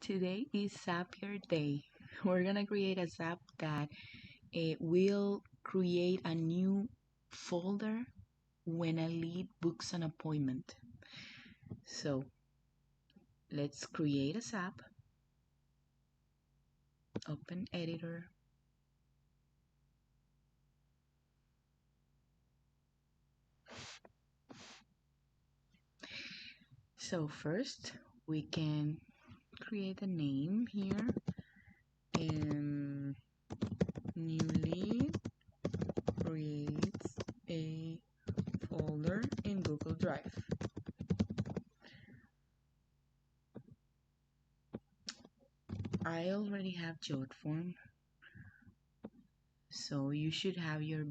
Today is Zapier Day. We're gonna create a Zap that will create a new folder when a lead books an appointment. So let's create a Zap, open editor. So first we can create a name here and new lead creates a folder in Google Drive. I already have Jotform, so you should have your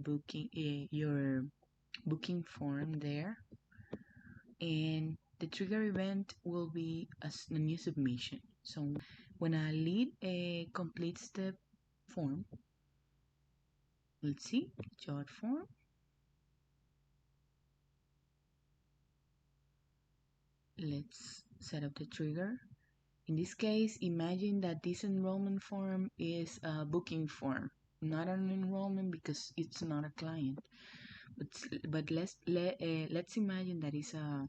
booking form there, and the trigger event will be a new submission. So when a lead completes the form, let's see, Jotform. Let's set up the trigger. In this case, imagine that this enrollment form is a booking form, not an enrollment because it's not a client. But let's imagine that it's a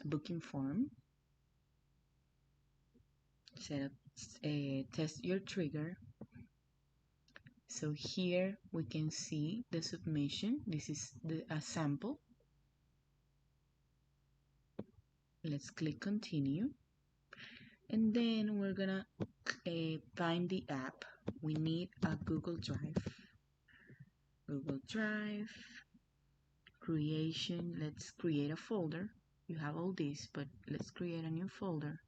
booking form. Set up, test your trigger. So here we can see the submission. This is a sample. Let's click continue. And then we're gonna find the app. We need a Google Drive. Google Drive, creation. Let's create a folder. You have all this, but let's create a new folder.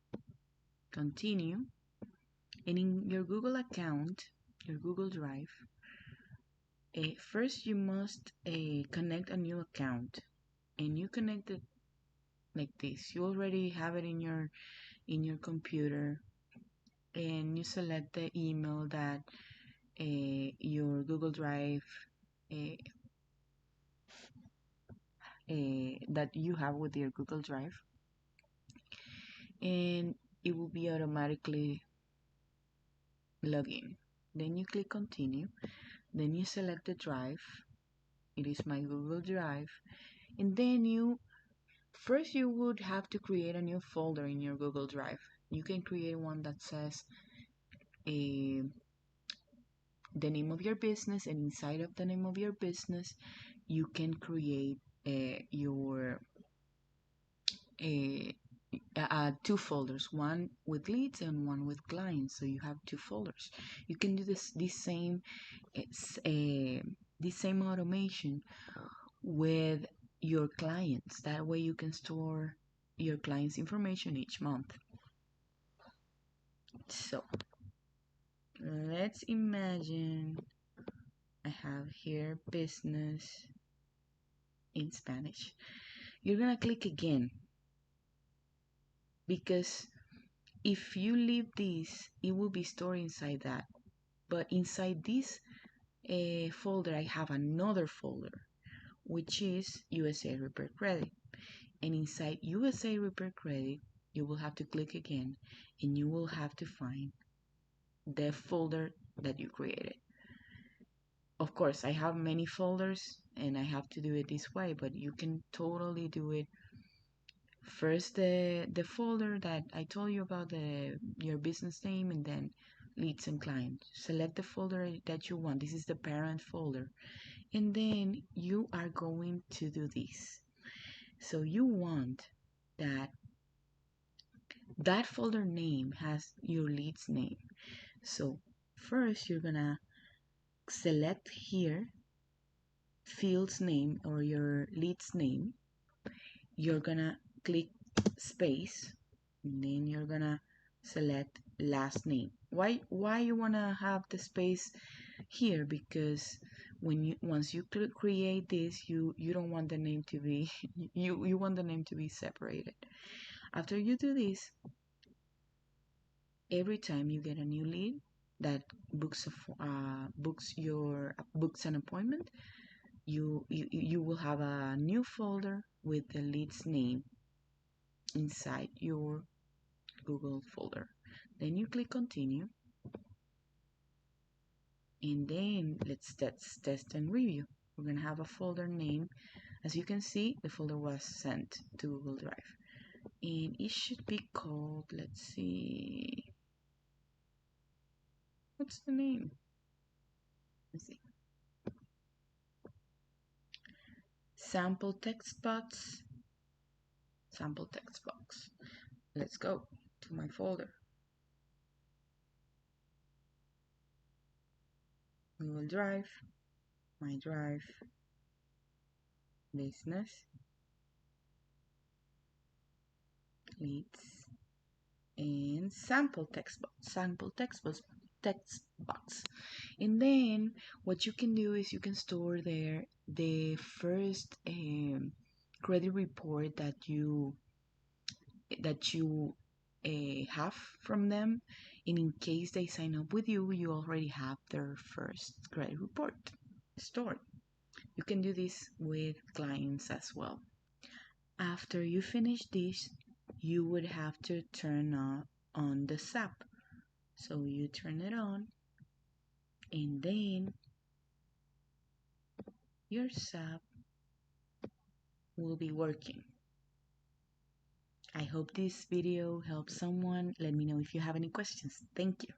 Continue. And in your Google account, your Google Drive, first you must connect a new account, and you connect it like this. You already have it in your computer, and you select the email that your Google Drive uh, that you have with your Google Drive, and it will be automatically login. Then you click continue. Then you select the drive. It is my Google Drive, and then first you would have to create a new folder in your Google Drive. You can create one that says a the name of your business, and inside of the name of your business you can create your uh, two folders, one with leads and one with clients. So you have two folders. You can do this same automation with your clients. That way you can store your clients information each month. So let's imagine I have here business in Spanish. You're gonna click again, because if you leave this, it will be stored inside that. But inside this folder, I have another folder, which is USA Repair Credit. And inside USA Repair Credit, you will have to click again, and you will have to find the folder that you created. Of course, I have many folders and I have to do it this way, but you can totally do it. First, the folder that I told you about, your business name, and then leads and clients. Select the folder that you want. This is the parent folder. And then you are going to do this. So you want that folder name has your lead's name. So first you're gonna select here field's name or your lead's name. You're gonna click space, and then you're gonna select last name. Why you wanna have the space here? Because once you create this, you don't want the name to be you want the name to be separated. After you do this, every time you get a new lead that books an appointment, you will have a new folder with the lead's name inside your Google folder. Then you click continue, and then let's test and review. We're gonna have a folder name. As you can see, the folder was sent to Google Drive, and it should be called, let's see, what's the name? Let's see. Sample text box. Sample text box. Let's go to my folder. Google Drive, my drive, business, leads, and sample text box. And then what you can do is you can store there the first credit report that you have from them, and in case they sign up with you, you already have their first credit report stored. You can do this with clients as well. After you finish this, you would have to turn on the SAP. So you turn it on, and then your SAP will be working. I hope this video helps someone. Let me know if you have any questions. Thank you.